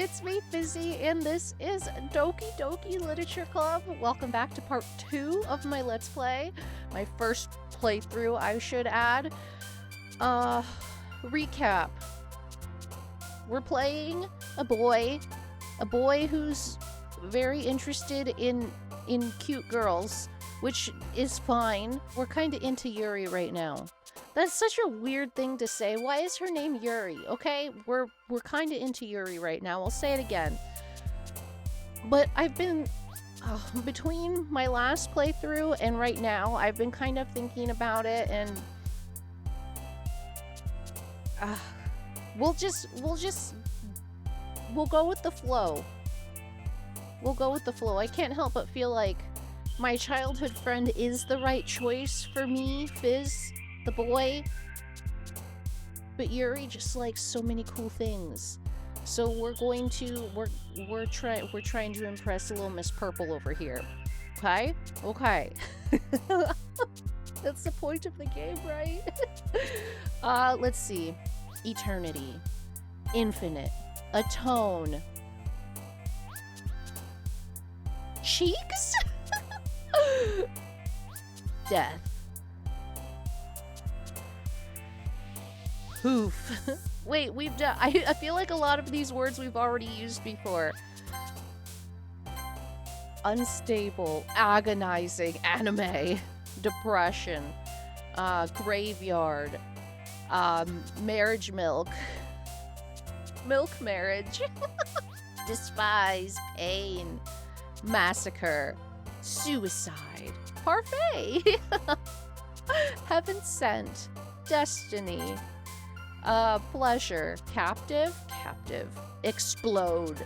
it's me, Fizzy, and this is Doki Doki Literature Club. Welcome back to part 2 of my Let's Play. My first playthrough, I should add. Recap. We're playing a boy who's very interested in cute girls, which is fine. We're kind of into Yuri right now. That's such a weird thing to say. Why is her name Yuri? Okay, we're kind of into Yuri right now. I'll say it again. But I've been between my last playthrough and right now, I've been kind of thinking about it, and we'll go with the flow. We'll go with the flow. I can't help but feel like my childhood friend is the right choice for me, Fizz, the boy. But Yuri just likes so many cool things. So we're trying to impress a little Miss Purple over here. Okay? Okay. That's the point of the game, right? Let's see. Eternity. Infinite. Atone. Cheeks? Death. Hoof. Wait, we've done. I feel like a lot of these words we've already used before. Unstable, agonizing, anime, depression, graveyard, marriage milk, milk marriage, despise, pain, massacre, suicide, parfait, heaven sent, destiny, pleasure, captive, explode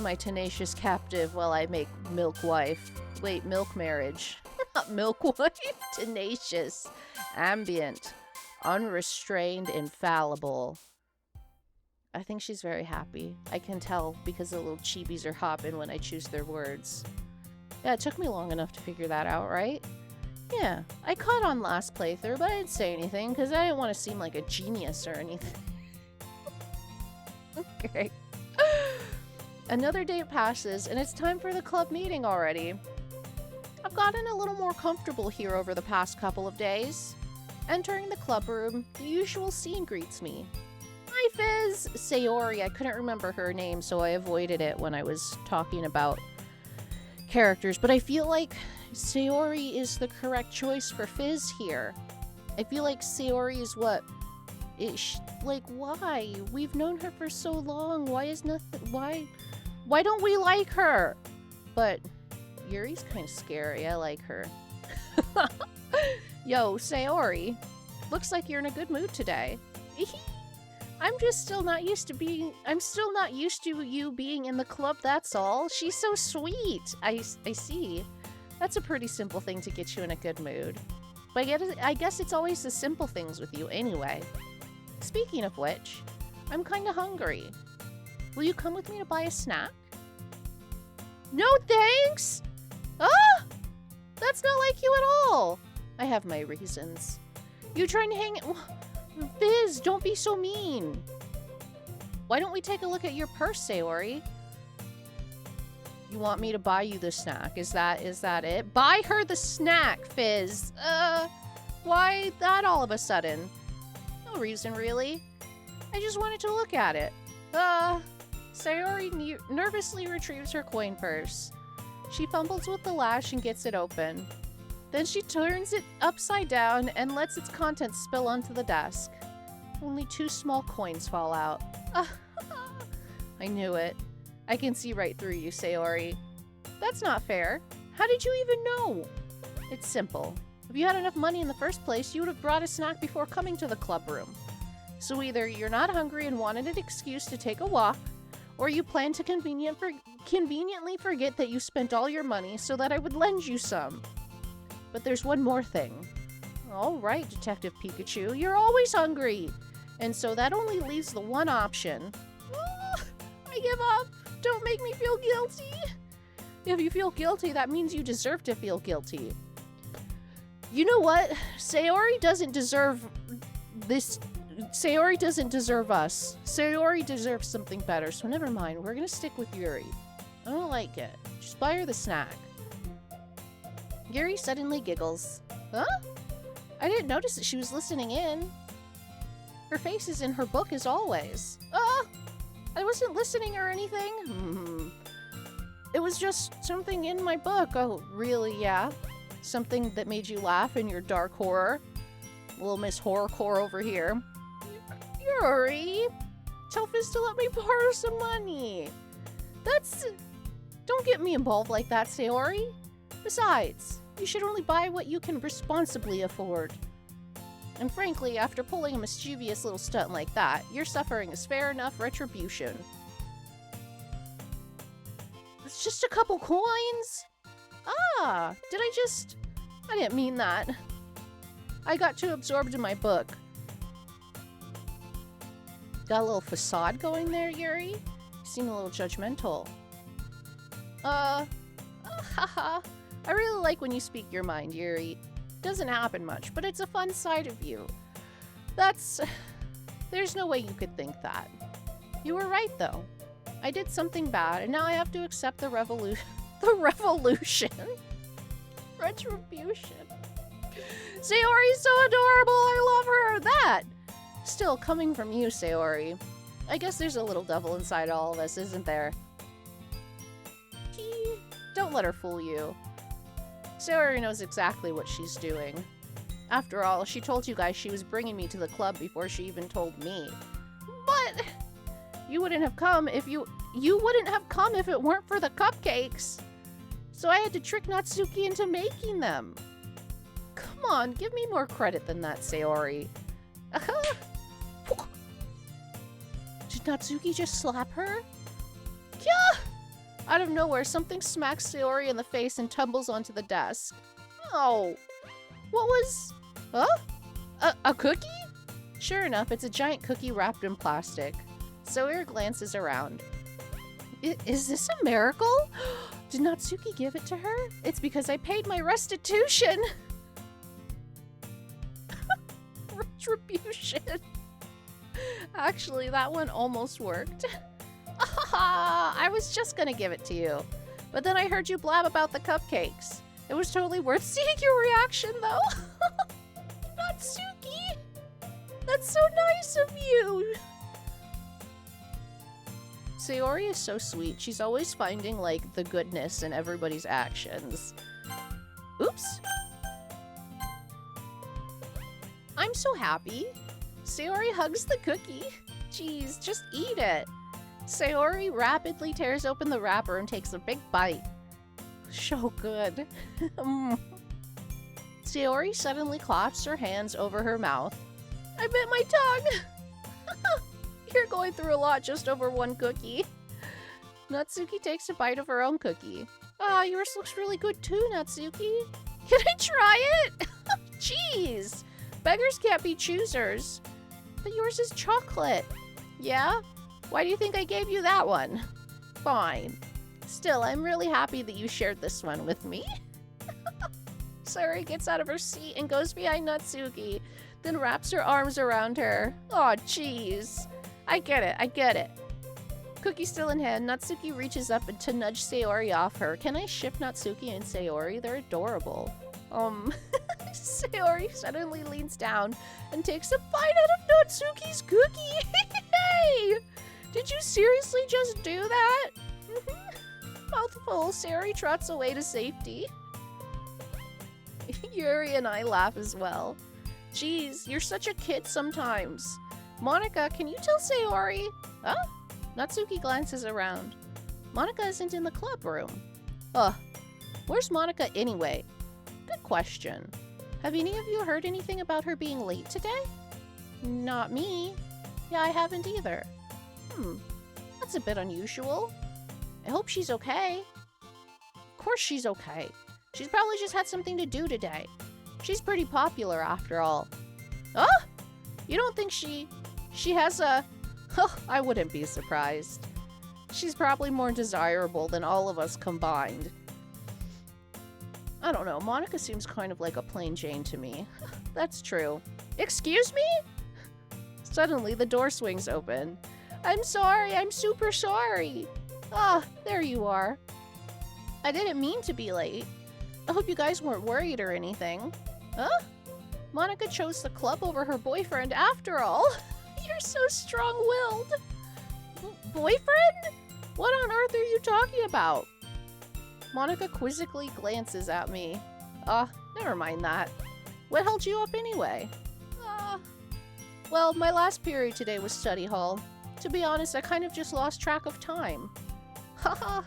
my tenacious captive while I make milk wife. Wait, milk marriage, not milk wife, tenacious, ambient, unrestrained, infallible. I think she's very happy. I can tell because the little chibis are hopping when I choose their words. Yeah, it took me long enough to figure that out, right? Yeah, I caught on last playthrough, but I didn't say anything because I didn't want to seem like a genius or anything. Okay. Another day passes, and it's time for the club meeting already. I've gotten a little more comfortable here over the past couple of days. Entering the club room, the usual scene greets me. Hi, Fizz! Sayori. I couldn't remember her name, so I avoided it when I was talking about characters, but I feel like Sayori is the correct choice for Fizz here. I feel like Sayori is what... like, why? We've known her for so long. Why is nothing... Why don't we like her? But Yuri's kind of scary. I like her. Yo, Sayori. Looks like you're in a good mood today. I'm still not used to you being in the club, that's all. She's so sweet. I see. That's a pretty simple thing to get you in a good mood. But I guess it's always the simple things with you anyway. Speaking of which, I'm kinda hungry. Will you come with me to buy a snack? No thanks! Ah! That's not like you at all! I have my reasons. You trying to hang... Fizz, don't be so mean. Why don't we take a look at your purse, Sayori? You want me to buy you the snack? Is that it? Buy her the snack, Fizz. Why that all of a sudden? No reason, really. I just wanted to look at it. Sayori nervously retrieves her coin purse. She fumbles with the latch and gets it open. Then she turns it upside down and lets its contents spill onto the desk. Only 2 small coins fall out. I knew it. I can see right through you, Sayori. That's not fair. How did you even know? It's simple. If you had enough money in the first place, you would have brought a snack before coming to the club room. So either you're not hungry and wanted an excuse to take a walk, or you plan to conveniently forget that you spent all your money so that I would lend you some. But there's one more thing. All right, Detective Pikachu, you're always hungry. And so that only leaves the one option. I give up. Don't make me feel guilty. If you feel guilty, that means you deserve to feel guilty. You know what? Sayori doesn't deserve this Sayori doesn't deserve us. Sayori deserves something better, so never mind. We're gonna stick with Yuri. I don't like it. Just buy her the snack. Yuri suddenly giggles. Huh? I didn't notice that she was listening in. Her face is in her book as always. I wasn't listening or anything. It was just something in my book. Oh, really? Yeah? Something that made you laugh in your dark horror? Little Miss Horrorcore over here. Yuri! Tell Fizz to let me borrow some money. Don't get me involved like that, Sayori. Besides, you should only buy what you can responsibly afford. And frankly, after pulling a mischievous little stunt like that, your suffering is fair enough retribution. It's just a couple coins? I didn't mean that. I got too absorbed in my book. Got a little facade going there, Yuri? You seem a little judgmental. Haha. I really like when you speak your mind, Yuri. Doesn't happen much, but it's a fun side of you. There's no way you could think that. You were right, though. I did something bad, and now I have to accept the revolution. Retribution. Sayori's so adorable, I love her! That! Still, coming from you, Sayori. I guess there's a little devil inside all of us, isn't there? Don't let her fool you. Sayori knows exactly what she's doing. After all, she told you guys she was bringing me to the club before she even told me. But you wouldn't have come if you wouldn't have come if it weren't for the cupcakes. So I had to trick Natsuki into making them. Come on, give me more credit than that, Sayori. Did Natsuki just slap her? Yeah! Out of nowhere, something smacks Sayori in the face and tumbles onto the desk. Oh. What was... Huh? A cookie? Sure enough, it's a giant cookie wrapped in plastic. Sayori glances around. Is this a miracle? Did Natsuki give it to her? It's because I paid my restitution. Retribution. Actually, that one almost worked. I was just gonna give it to you. But then I heard you blab about the cupcakes. It was totally worth seeing your reaction, though. Natsuki! That's so nice of you! Sayori is so sweet. She's always finding, like, the goodness in everybody's actions. Oops. I'm so happy. Sayori hugs the cookie. Jeez, just eat it. Sayori rapidly tears open the wrapper and takes a big bite. So good. Sayori suddenly claps her hands over her mouth. I bit my tongue! You're going through a lot just over one cookie. Natsuki takes a bite of her own cookie. Ah, yours looks really good too, Natsuki. Can I try it? Jeez! Beggars can't be choosers. But yours is chocolate. Yeah? Why do you think I gave you that one? Fine. Still, I'm really happy that you shared this one with me. Sayori gets out of her seat and goes behind Natsuki, then wraps her arms around her. Aw, jeez. I get it. Cookie still in hand, Natsuki reaches up to nudge Sayori off her. Can I ship Natsuki and Sayori? They're adorable. Sayori suddenly leans down and takes a bite out of Natsuki's cookie. Hey! Did you seriously just do that? Mouthful, Sayori trots away to safety. Yuri and I laugh as well. Jeez, you're such a kid sometimes. Monika, can you tell Sayori? Huh? Natsuki glances around. Monika isn't in the club room. Where's Monika anyway? Good question. Have any of you heard anything about her being late today? Not me. Yeah, I haven't either. That's a bit unusual. I hope she's okay. Of course she's okay. She's probably just had something to do today. She's pretty popular after all. You don't think she has a... I wouldn't be surprised. She's probably more desirable than all of us combined. I don't know, Monika seems kind of like a plain Jane to me. That's true. Excuse me? Suddenly, the door swings open. I'm sorry, I'm super sorry. Ah, there you are. I didn't mean to be late. I hope you guys weren't worried or anything. Huh? Monika chose the club over her boyfriend after all. You're so strong-willed. Boyfriend? What on earth are you talking about? Monika quizzically glances at me. Never mind that. What held you up anyway? Well, my last period today was study hall. To be honest, I kind of just lost track of time. Haha,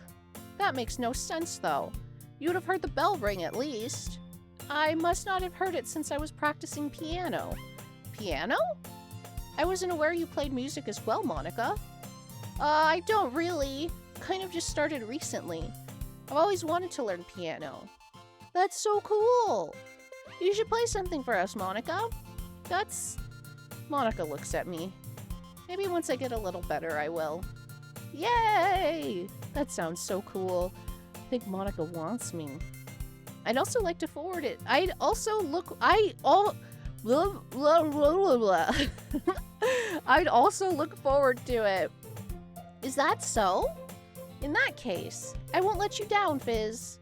that makes no sense though. You'd have heard the bell ring at least. I must not have heard it since I was practicing piano. Piano? I wasn't aware you played music as well, Monika. I don't really. Kind of just started recently. I've always wanted to learn piano. That's so cool. You should play something for us, Monika. Monika looks at me. Maybe once I get a little better, I will. Yay! That sounds so cool. I think Monika wants me. I'd also like to forward it. I'd also look forward to it. Is that so? In that case, I won't let you down, Fizz.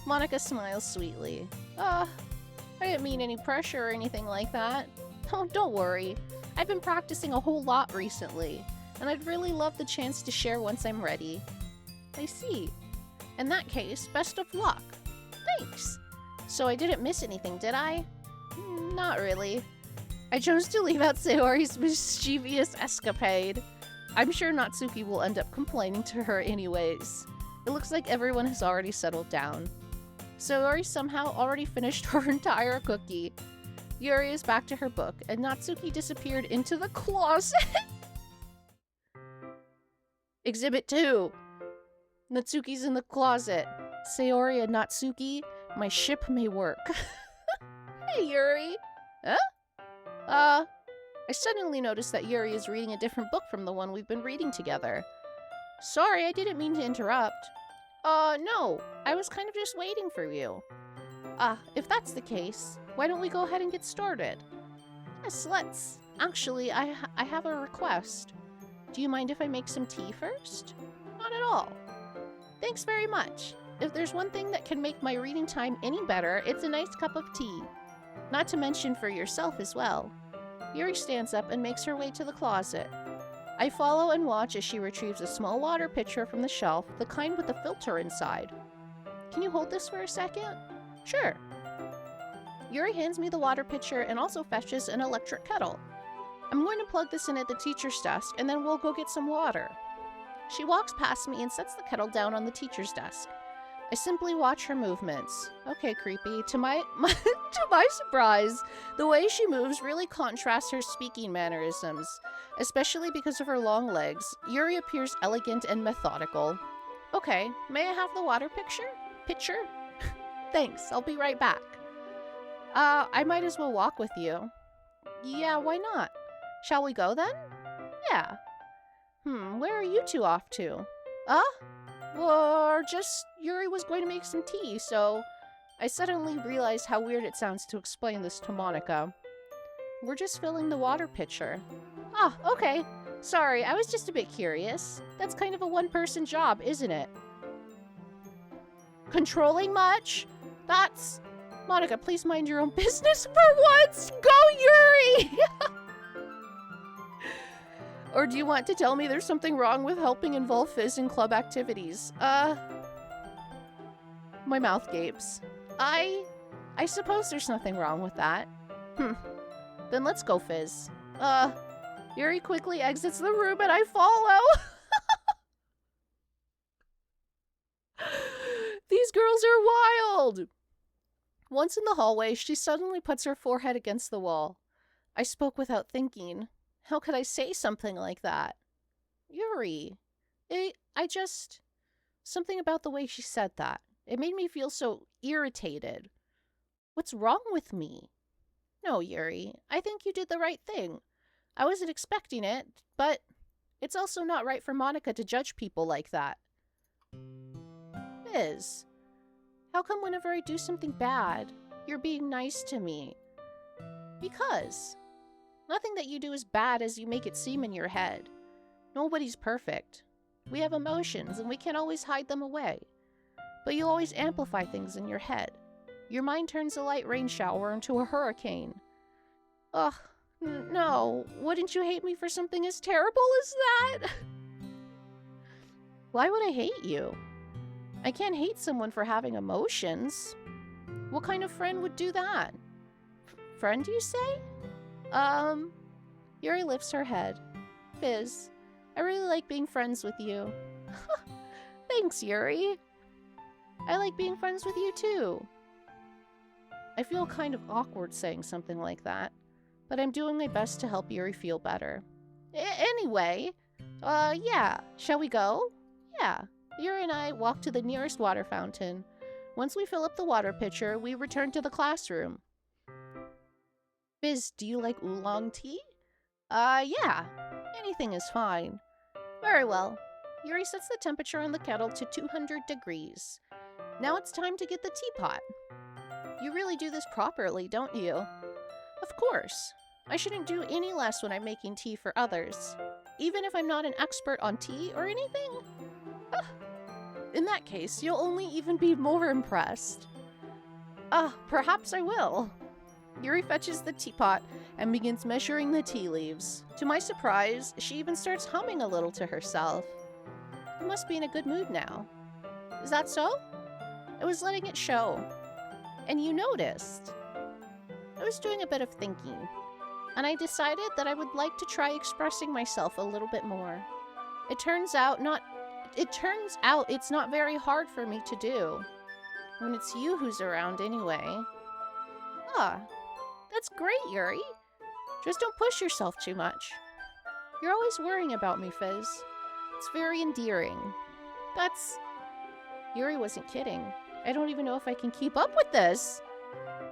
Monika smiles sweetly. I didn't mean any pressure or anything like that. Oh, don't worry. I've been practicing a whole lot recently, and I'd really love the chance to share once I'm ready. I see. In that case, best of luck. Thanks. So I didn't miss anything, did I? Not really. I chose to leave out Sayori's mischievous escapade. I'm sure Natsuki will end up complaining to her anyways. It looks like everyone has already settled down. Sayori somehow already finished her entire cookie. Yuri is back to her book, and Natsuki disappeared into the closet. Exhibit 2. Natsuki's in the closet. Sayori and Natsuki, my ship may work. Hey, Yuri. Huh? I suddenly noticed that Yuri is reading a different book from the one we've been reading together. Sorry, I didn't mean to interrupt. No. I was kind of just waiting for you. If that's the case, why don't we go ahead and get started? Yes, let's. Actually, I have a request. Do you mind if I make some tea first? Not at all. Thanks very much. If there's one thing that can make my reading time any better, it's a nice cup of tea. Not to mention for yourself as well. Yuri stands up and makes her way to the closet. I follow and watch as she retrieves a small water pitcher from the shelf, the kind with the filter inside. Can you hold this for a second? Sure. Yuri hands me the water pitcher and also fetches an electric kettle. I'm going to plug this in at the teacher's desk, and then we'll go get some water. She walks past me and sets the kettle down on the teacher's desk. I simply watch her movements. Okay, creepy. To my surprise, the way she moves really contrasts her speaking mannerisms, especially because of her long legs. Yuri appears elegant and methodical. Okay, may I have the water pitcher? Thanks, I'll be right back. I might as well walk with you. Yeah, why not? Shall we go then? Yeah. Where are you two off to? Well, Yuri was going to make some tea, so I suddenly realized how weird it sounds to explain this to Monika. We're just filling the water pitcher. Okay. Sorry, I was just a bit curious. That's kind of a one-person job, isn't it? Controlling much? Monika, please mind your own business for once! Go, Yuri! Or do you want to tell me there's something wrong with helping involve Fizz in club activities? My mouth gapes. I suppose there's nothing wrong with that. Then let's go, Fizz. Yuri quickly exits the room and I follow. These girls are wild! Once in the hallway, she suddenly puts her forehead against the wall. I spoke without thinking. How could I say something like that? Yuri. Something about the way she said that. It made me feel so irritated. What's wrong with me? No, Yuri. I think you did the right thing. I wasn't expecting it, but it's also not right for Monika to judge people like that. Liz, how come whenever I do something bad, you're being nice to me? Because Nothing that you do is bad as you make it seem in your head. Nobody's perfect. We have emotions, and we can't always hide them away. But you always amplify things in your head. Your mind turns a light rain shower into a hurricane. Ugh, no. Wouldn't you hate me for something as terrible as that? Why would I hate you? I can't hate someone for having emotions. What kind of friend would do that? Friend, you say? Yuri lifts her head. Fizz, I really like being friends with you. Thanks, Yuri. I like being friends with you, too. I feel kind of awkward saying something like that, but I'm doing my best to help Yuri feel better. Anyway, yeah, shall we go? Yeah. Yuri and I walk to the nearest water fountain. Once we fill up the water pitcher, we return to the classroom. Fizz, do you like oolong tea? Yeah. Anything is fine. Very well. Yuri sets the temperature on the kettle to 200 degrees. Now it's time to get the teapot. You really do this properly, don't you? Of course. I shouldn't do any less when I'm making tea for others, even if I'm not an expert on tea or anything. In that case, you'll only even be more impressed. Perhaps I will. Yuri fetches the teapot and begins measuring the tea leaves. To my surprise, she even starts humming a little to herself. You must be in a good mood now. Is that so? I was letting it show. And you noticed. I was doing a bit of thinking, and I decided that I would like to try expressing myself a little bit more. It turns out it's not very hard for me to do. When it's you who's around anyway. That's great, Yuri. Just don't push yourself too much. You're always worrying about me, Fizz. It's very endearing. Yuri wasn't kidding. I don't even know if I can keep up with this.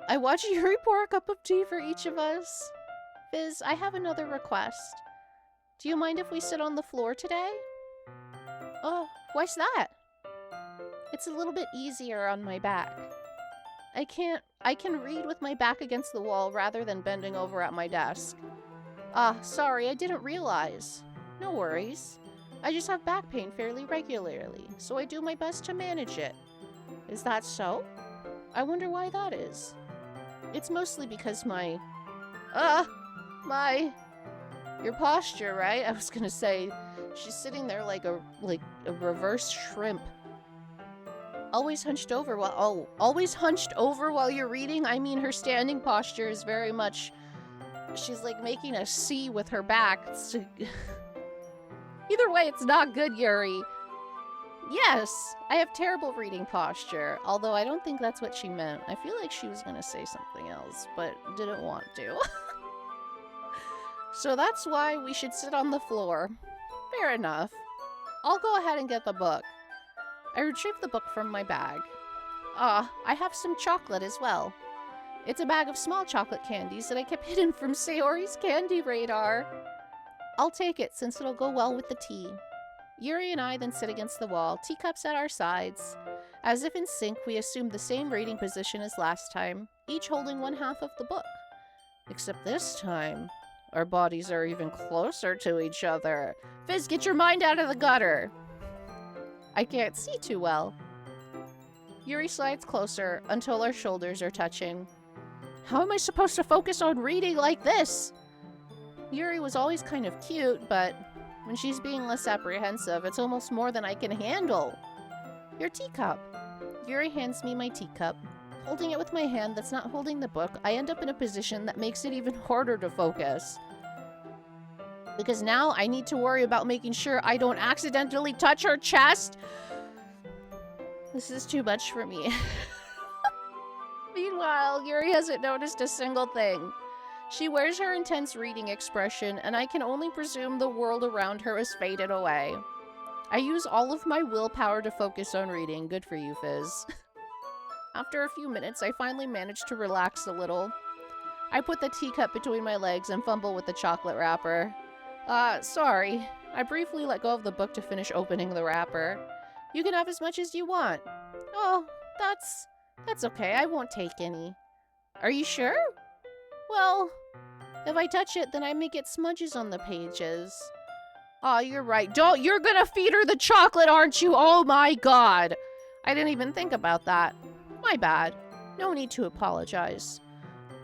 I watch Yuri pour a cup of tea for each of us. Fizz, I have another request. Do you mind if we sit on the floor today? Oh, why's that? It's a little bit easier on my back. I can read with my back against the wall rather than bending over at my desk. Sorry, I didn't realize. No worries. I just have back pain fairly regularly, so I do my best to manage it. Is that so? I wonder why that is. It's mostly because your posture, right? I was gonna say, she's sitting there like a reverse shrimp. Always hunched over while you're reading? I mean, her standing posture is very much, she's like making a C with her back. Either way, it's not good, Yuri. Yes, I have terrible reading posture, although I don't think that's what she meant. I feel like she was gonna say something else, but didn't want to. So that's why we should sit on the floor. Fair enough. I'll go ahead and get the book. I retrieve the book from my bag. I have some chocolate as well. It's a bag of small chocolate candies that I kept hidden from Sayori's candy radar. I'll take it since it'll go well with the tea. Yuri and I then sit against the wall, teacups at our sides. As if in sync, we assume the same reading position as last time, each holding one half of the book. Except this time, our bodies are even closer to each other. Fizz, get your mind out of the gutter! I can't see too well. Yuri slides closer until our shoulders are touching. How am I supposed to focus on reading like this? Yuri was always kind of cute, but when she's being less apprehensive, it's almost more than I can handle. Your teacup. Yuri hands me my teacup. Holding it with my hand that's not holding the book, I end up in a position that makes it even harder to focus. Because now I need to worry about making sure I don't accidentally touch her chest. This is too much for me. Meanwhile, Yuri hasn't noticed a single thing. She wears her intense reading expression, and I can only presume the world around her has faded away. I use all of my willpower to focus on reading. Good for you, Fizz. After a few minutes, I finally manage to relax a little. I put the teacup between my legs and fumble with the chocolate wrapper. Sorry. I briefly let go of the book to finish opening the wrapper. You can have as much as you want. Oh, that's okay. I won't take any. Are you sure? Well, If I touch it, then I may get smudges on the pages. Aw, you're right. You're gonna feed her the chocolate, aren't you? Oh my god. I didn't even think about that. My bad. No need to apologize.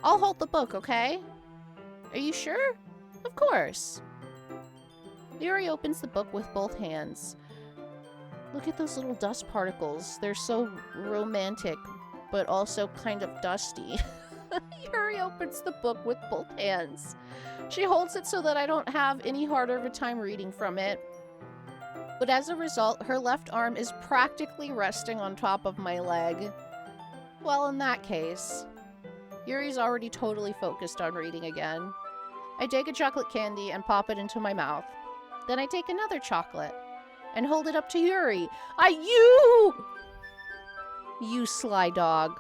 I'll hold the book, okay? Are you sure? Of course. Yuri opens the book with both hands. Look at those little dust particles. They're so romantic, but also kind of dusty. Yuri opens the book with both hands. She holds it so that I don't have any harder of a time reading from it. But as a result, her left arm is practically resting on top of my leg. Well, in that case, Yuri's already totally focused on reading again. I take a chocolate candy and pop it into my mouth. Then I take another chocolate and hold it up to Yuri. You sly dog.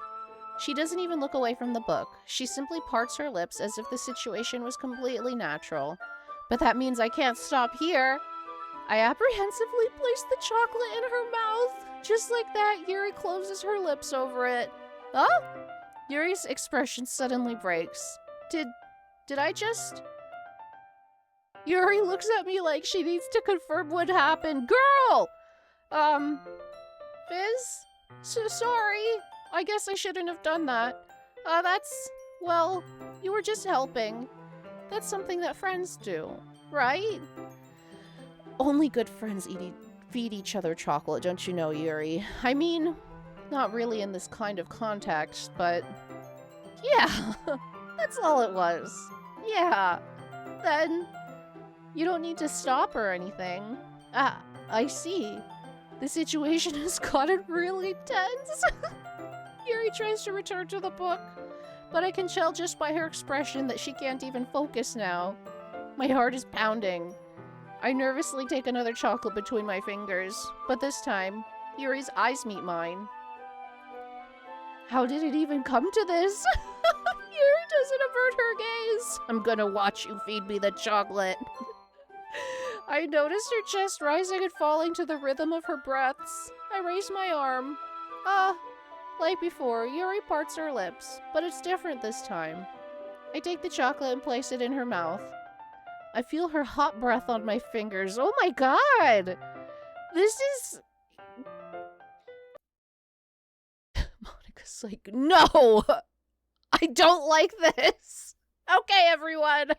She doesn't even look away from the book. She simply parts her lips as if the situation was completely natural. But that means I can't stop here. I apprehensively place the chocolate in her mouth. Just like that, Yuri closes her lips over it. Huh? Yuri's expression suddenly breaks. Did I just... Yuri looks at me like she needs to confirm what happened. Girl! Fizz? So sorry. I guess I shouldn't have done that. Well, you were just helping. That's something that friends do, right? Only good friends feed each other chocolate, don't you know, Yuri? I mean, not really in this kind of context, but... Yeah, that's all it was. Yeah. Then, you don't need to stop or anything. Ah, I see. The situation has gotten really tense. Yuri tries to return to the book, but I can tell just by her expression that she can't even focus now. My heart is pounding. I nervously take another chocolate between my fingers, but this time, Yuri's eyes meet mine. How did it even come to this? Yuri doesn't avert her gaze. I'm gonna watch you feed me the chocolate. I noticed her chest rising and falling to the rhythm of her breaths. I raise my arm. Like before, Yuri parts her lips, but it's different this time. I take the chocolate and place it in her mouth. I feel her hot breath on my fingers. Oh my god! This is... Monika's like, no! I don't like this! Okay, everyone!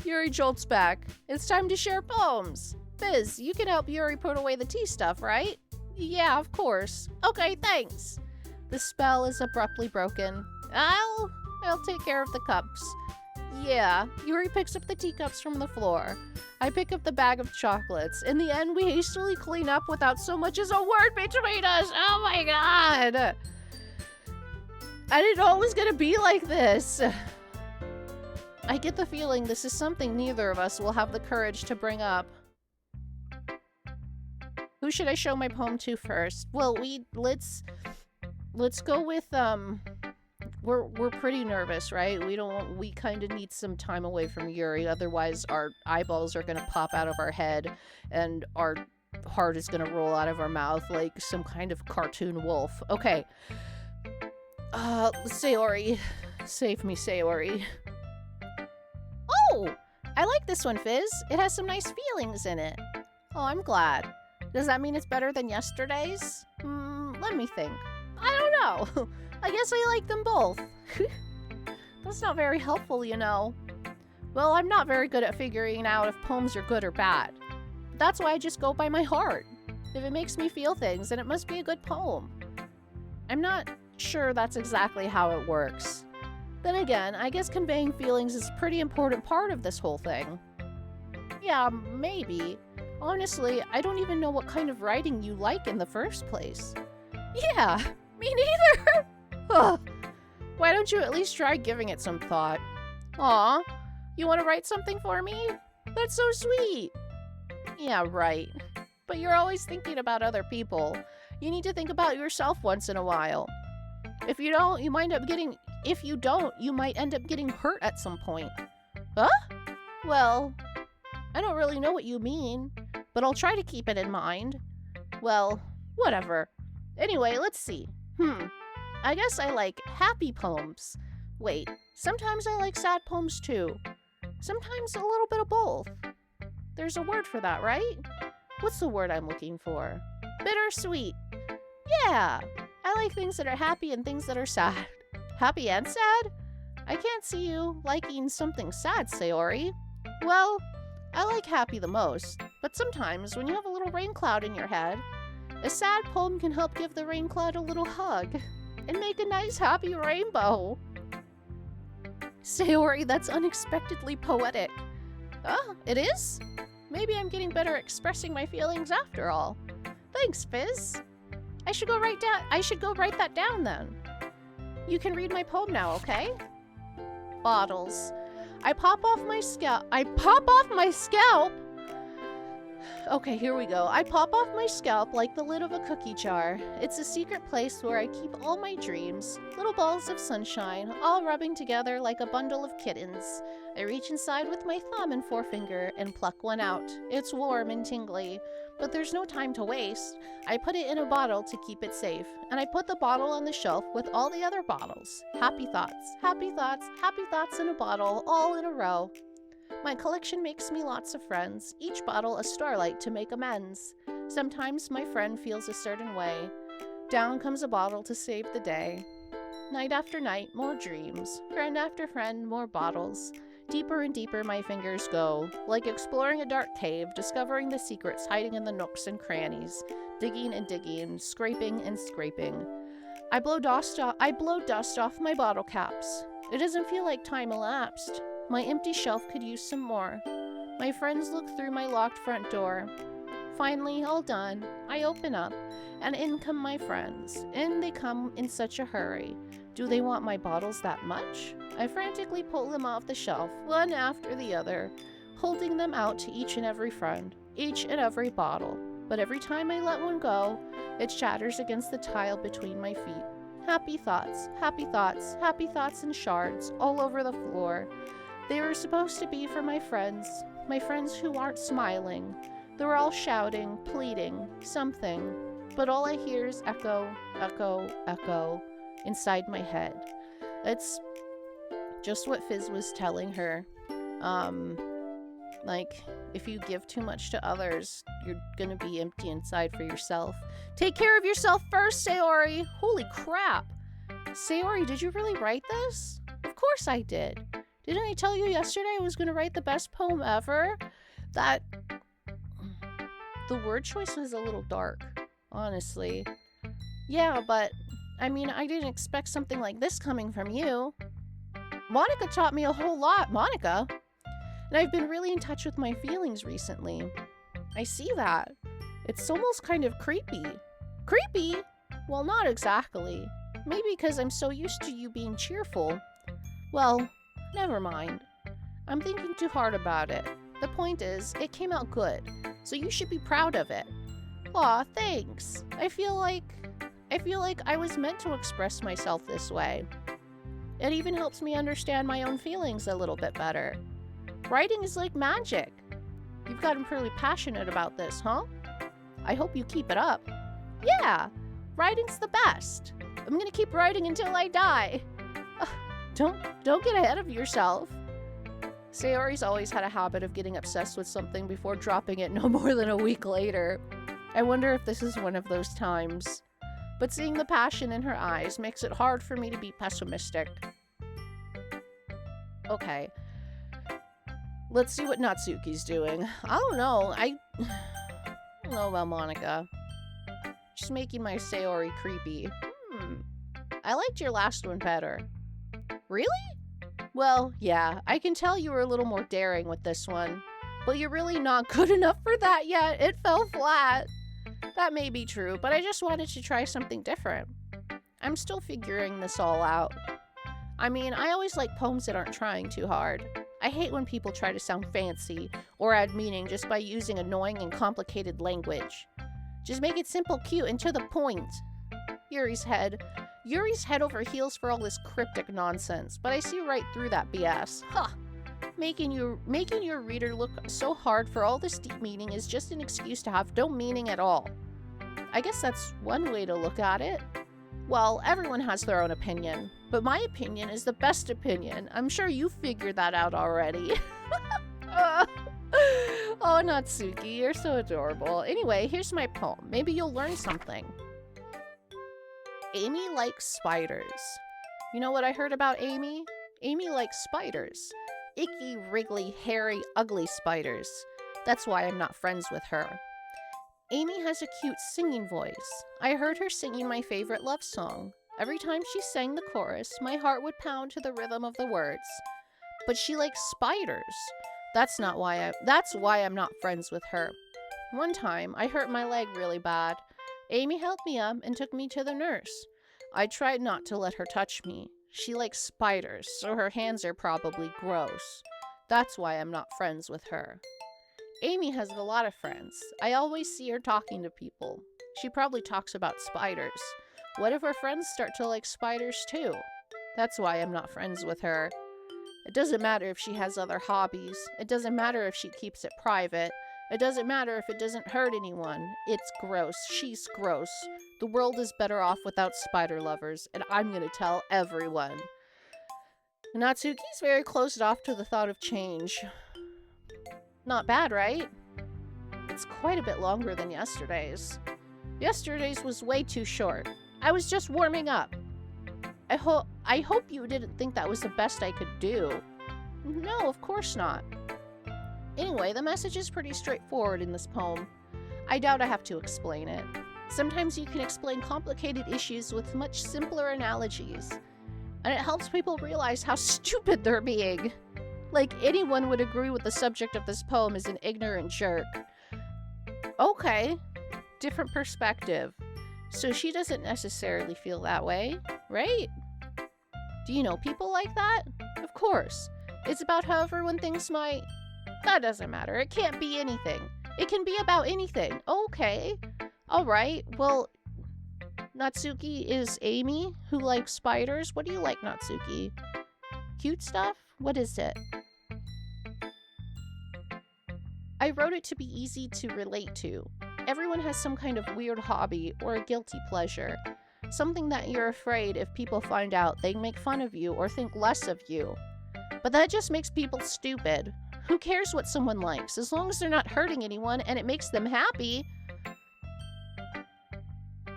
Yuri jolts back. It's time to share poems. Fizz, you can help Yuri put away the tea stuff, right? Yeah, of course. Okay, thanks. The spell is abruptly broken. I'll take care of the cups. Yeah, Yuri picks up the teacups from the floor. I pick up the bag of chocolates. In the end, we hastily clean up without so much as a word between us. Oh my god! I didn't know it was gonna be like this. I get the feeling this is something neither of us will have the courage to bring up. Who should I show my poem to first? Well, let's go with, we're pretty nervous, right? We kind of need some time away from Yuri, otherwise our eyeballs are gonna pop out of our head and our heart is gonna roll out of our mouth like some kind of cartoon wolf. Okay. Sayori. Save me, Sayori. Oh! I like this one, Fizz. It has some nice feelings in it. Oh, I'm glad. Does that mean it's better than yesterday's? Let me think. I don't know. I guess I like them both. That's not very helpful, you know. Well, I'm not very good at figuring out if poems are good or bad. That's why I just go by my heart. If it makes me feel things, then it must be a good poem. I'm not sure that's exactly how it works. Then again, I guess conveying feelings is a pretty important part of this whole thing. Yeah, maybe. Honestly, I don't even know what kind of writing you like in the first place. Yeah, me neither! Ugh. Why don't you at least try giving it some thought? Aw, you want to write something for me? That's so sweet! Yeah, right. But you're always thinking about other people. You need to think about yourself once in a while. If you don't, you might end up getting hurt at some point. Huh? Well, I don't really know what you mean, but I'll try to keep it in mind. Well, whatever. Anyway, let's see. I guess I like happy poems. Wait, Sometimes I like sad poems too. Sometimes a little bit of both. There's a word for that, right? What's the word I'm looking for? Bittersweet. Yeah, I like things that are happy and things that are sad. Happy and sad? I can't see you liking something sad, Sayori. Well, I like happy the most, but sometimes when you have a little rain cloud in your head, a sad poem can help give the rain cloud a little hug and make a nice happy rainbow. Sayori, that's unexpectedly poetic. Oh, it is? Maybe I'm getting better at expressing my feelings after all. Thanks, Fizz. I should go write that down then. You can read my poem now, okay? Bottles. I pop off my scalp. Okay, here we go. I pop off my scalp like the lid of a cookie jar. It's a secret place where I keep all my dreams, little balls of sunshine, all rubbing together like a bundle of kittens. I reach inside with my thumb and forefinger and pluck one out. It's warm and tingly, but there's no time to waste. I put it in a bottle to keep it safe, and I put the bottle on the shelf with all the other bottles. Happy thoughts, happy thoughts, happy thoughts in a bottle, all in a row. My collection makes me lots of friends, each bottle a starlight to make amends. Sometimes my friend feels a certain way. Down comes a bottle to save the day. Night after night, more dreams. Friend after friend, more bottles. Deeper and deeper my fingers go, like exploring a dark cave, discovering the secrets hiding in the nooks and crannies. Digging and digging, scraping and scraping. I blow dust off my bottle caps. It doesn't feel like time elapsed. My empty shelf could use some more. My friends look through my locked front door. Finally, all done, I open up, and in come my friends. In they come in such a hurry. Do they want my bottles that much? I frantically pull them off the shelf, one after the other, holding them out to each and every friend, each and every bottle. But every time I let one go, it shatters against the tile between my feet. Happy thoughts, happy thoughts, happy thoughts in shards all over the floor. They were supposed to be for my friends who aren't smiling. They were all shouting, pleading, something. But all I hear is echo, echo, echo inside my head. It's just what Fizz was telling her. Like, if you give too much to others, you're gonna be empty inside for yourself. Take care of yourself first, Sayori! Holy crap! Sayori, did you really write this? Of course I did. Didn't I tell you yesterday I was gonna write the best poem ever? The word choice was a little dark, honestly. Yeah, but, I mean, I didn't expect something like this coming from you. Monika taught me a whole lot, Monika. And I've been really in touch with my feelings recently. I see that. It's almost kind of creepy. Creepy? Well, not exactly. Maybe because I'm so used to you being cheerful. Well, never mind. I'm thinking too hard about it. The point is, it came out good, so you should be proud of it. Aw, thanks. I feel like I was meant to express myself this way. It even helps me understand my own feelings a little bit better. Writing is like magic. You've gotten pretty passionate about this, huh? I hope you keep it up. Yeah, writing's the best. I'm gonna keep writing until I die. Don't get ahead of yourself. Sayori's always had a habit of getting obsessed with something before dropping it no more than a week later. I wonder if this is one of those times. But seeing the passion in her eyes makes it hard for me to be pessimistic. Okay. Let's see what Natsuki's doing. I don't know. I don't know about Monika. She's making my Sayori creepy. I liked your last one better. Really? Well, yeah, I can tell you were a little more daring with this one. But you're really not good enough for that yet. It fell flat. That may be true, but I just wanted to try something different. I'm still figuring this all out. I mean, I always like poems that aren't trying too hard. I hate when people try to sound fancy or add meaning just by using annoying and complicated language. Just make it simple, cute, and to the point. Yuri's head over heels for all this cryptic nonsense, but I see right through that BS. Huh. Making your reader look so hard for all this deep meaning is just an excuse to have no meaning at all. I guess that's one way to look at it. Well, everyone has their own opinion, but my opinion is the best opinion. I'm sure you figured that out already. Oh, Natsuki, you're so adorable. Anyway, here's my poem. Maybe you'll learn something. Amy likes spiders. You know what I heard about Amy? Amy likes spiders. Icky, wriggly, hairy, ugly spiders. That's why I'm not friends with her. Amy has a cute singing voice. I heard her singing my favorite love song. Every time she sang the chorus, my heart would pound to the rhythm of the words. But she likes spiders. That's why I'm not friends with her. One time, I hurt my leg really bad. Amy helped me up and took me to the nurse. I tried not to let her touch me. She likes spiders, so her hands are probably gross. That's why I'm not friends with her. Amy has a lot of friends. I always see her talking to people. She probably talks about spiders. What if her friends start to like spiders too? That's why I'm not friends with her. It doesn't matter if she has other hobbies. It doesn't matter if she keeps it private. It doesn't matter if it doesn't hurt anyone. It's gross. She's gross. The world is better off without spider lovers, and I'm gonna tell everyone. Natsuki's very closed off to the thought of change. Not bad, right? It's quite a bit longer than yesterday's. Yesterday's was way too short. I was just warming up. I hope you didn't think that was the best I could do. No, of course not. Anyway, the message is pretty straightforward in this poem. I doubt I have to explain it. Sometimes you can explain complicated issues with much simpler analogies, and it helps people realize how stupid they're being. Like anyone would agree with the subject of this poem is an ignorant jerk. Okay, different perspective. So she doesn't necessarily feel that way, right? Do you know people like that? Of course. It's about how everyone thinks That doesn't matter. It can't be anything. It can be about anything. Okay. Alright. Well, Natsuki is Amy, who likes spiders. What do you like, Natsuki? Cute stuff? What is it? I wrote it to be easy to relate to. Everyone has some kind of weird hobby or a guilty pleasure. Something that you're afraid if people find out they make fun of you or think less of you. But that just makes people stupid. Who cares what someone likes, as long as they're not hurting anyone and it makes them happy?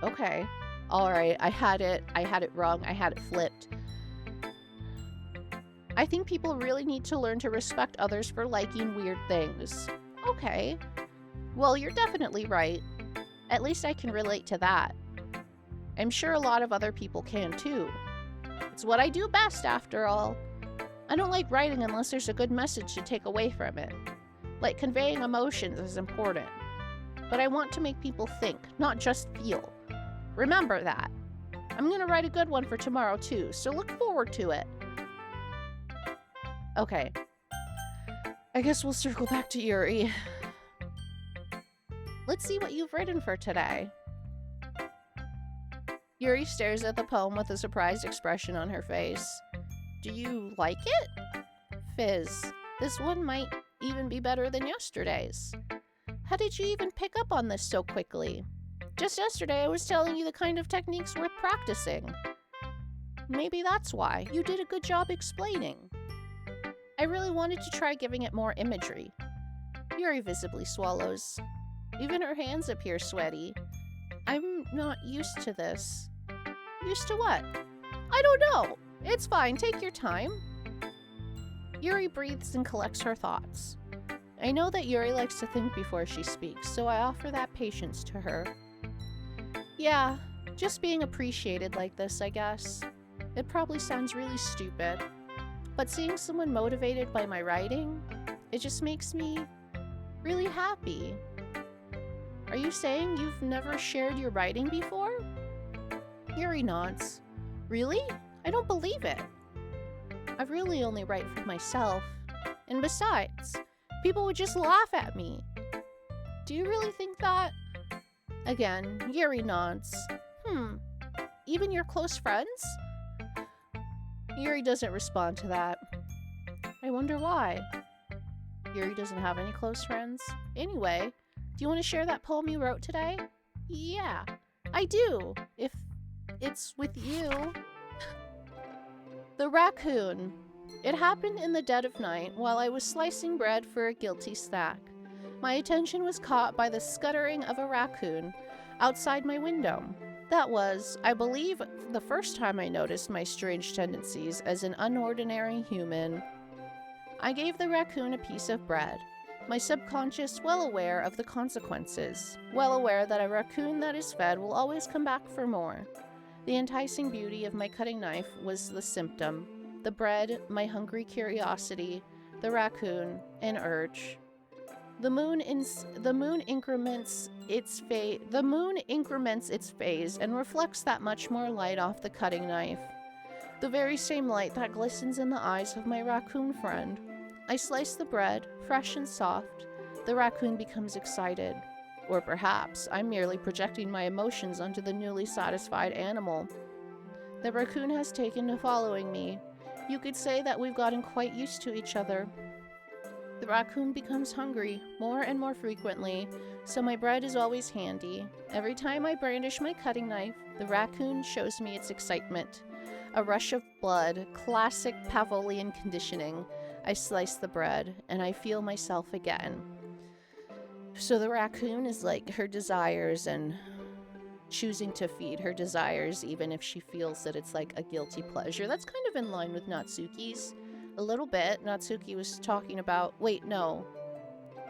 Okay. Alright, I had it wrong. I had it flipped. I think people really need to learn to respect others for liking weird things. Okay. Well, you're definitely right. At least I can relate to that. I'm sure a lot of other people can too. It's what I do best, after all. I don't like writing unless there's a good message to take away from it. Like conveying emotions is important. But I want to make people think, not just feel. Remember that. I'm going to write a good one for tomorrow too, so look forward to it. Okay. I guess we'll circle back to Yuri. Let's see what you've written for today. Yuri stares at the poem with a surprised expression on her face. Do you like it? Fizz. This one might even be better than yesterday's. How did you even pick up on this so quickly? Just yesterday I was telling you the kind of techniques worth practicing. Maybe that's why. You did a good job explaining. I really wanted to try giving it more imagery. Yuri visibly swallows. Even her hands appear sweaty. I'm not used to this. Used to what? I don't know. It's fine. Take your time. Yuri breathes and collects her thoughts. I know that Yuri likes to think before she speaks, so I offer that patience to her. Yeah, just being appreciated like this, I guess. It probably sounds really stupid, but seeing someone motivated by my writing, it just makes me really happy. Are you saying you've never shared your writing before? Yuri nods. Really? I don't believe it. I really only write for myself. And besides, people would just laugh at me. Do you really think that? Again, Yuri nods. Even your close friends? Yuri doesn't respond to that. I wonder why. Yuri doesn't have any close friends. Anyway, do you want to share that poem you wrote today? Yeah, I do. it's with you. The raccoon. It happened in the dead of night while I was slicing bread for a guilty snack. My attention was caught by the scuttering of a raccoon outside my window. That was, I believe, the first time I noticed my strange tendencies as an unordinary human. I gave the raccoon a piece of bread, my subconscious well aware of the consequences, well aware that a raccoon that is fed will always come back for more. The enticing beauty of my cutting knife was the symptom. The bread, my hungry curiosity, the raccoon, an urge. The moon increments its phase and reflects that much more light off the cutting knife. The very same light that glistens in the eyes of my raccoon friend. I slice the bread, fresh and soft. The raccoon becomes excited. Or perhaps I'm merely projecting my emotions onto the newly satisfied animal. The raccoon has taken to following me. You could say that we've gotten quite used to each other. The raccoon becomes hungry more and more frequently, so my bread is always handy. Every time I brandish my cutting knife, the raccoon shows me its excitement. A rush of blood, classic Pavlovian conditioning. I slice the bread, and I feel myself again. So the raccoon is like her desires and choosing to feed her desires even if she feels that it's like a guilty pleasure. That's kind of in line with Natsuki's. A little bit. Natsuki was talking about... Wait, no.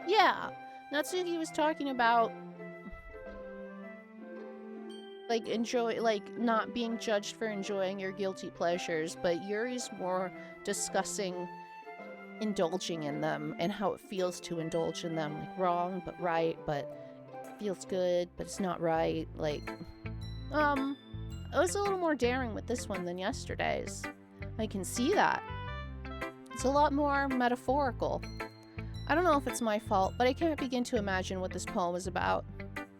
Yeah. Natsuki was talking about not being judged for enjoying your guilty pleasures, but Yuri's more discussing indulging in them and how it feels to indulge in them. Like, wrong, but right, but feels good, but it's not right. I was a little more daring with this one than yesterday's. I can see that. It's a lot more metaphorical. I don't know if it's my fault, but I can't begin to imagine what this poem is about.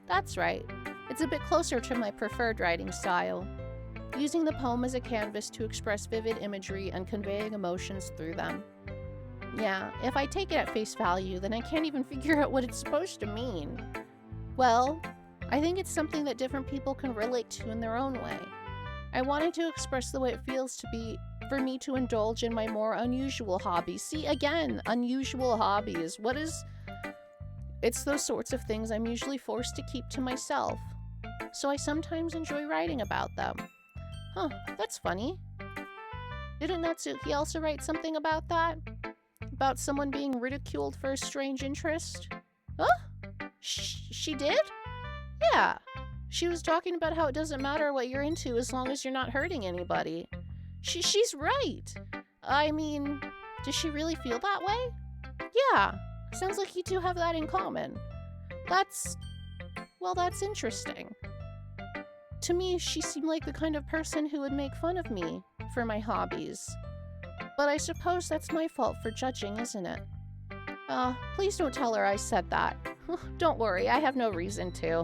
That's right. It's a bit closer to my preferred writing style. Using the poem as a canvas to express vivid imagery and conveying emotions through them. Yeah, if I take it at face value, then I can't even figure out what it's supposed to mean. Well, I think it's something that different people can relate to in their own way. I wanted to express the way it feels to be for me to indulge in my more unusual hobbies. See, again, unusual hobbies. It's those sorts of things I'm usually forced to keep to myself. So I sometimes enjoy writing about them. Huh, that's funny. Didn't Natsuki also write something about that? About someone being ridiculed for a strange interest? Huh? She did? Yeah. She was talking about how it doesn't matter what you're into as long as you're not hurting anybody. She's right. I mean, does she really feel that way? Yeah. Sounds like you two have that in common. That's interesting. To me, she seemed like the kind of person who would make fun of me for my hobbies. But I suppose that's my fault for judging, isn't it? Please don't tell her I said that. Don't worry, I have no reason to.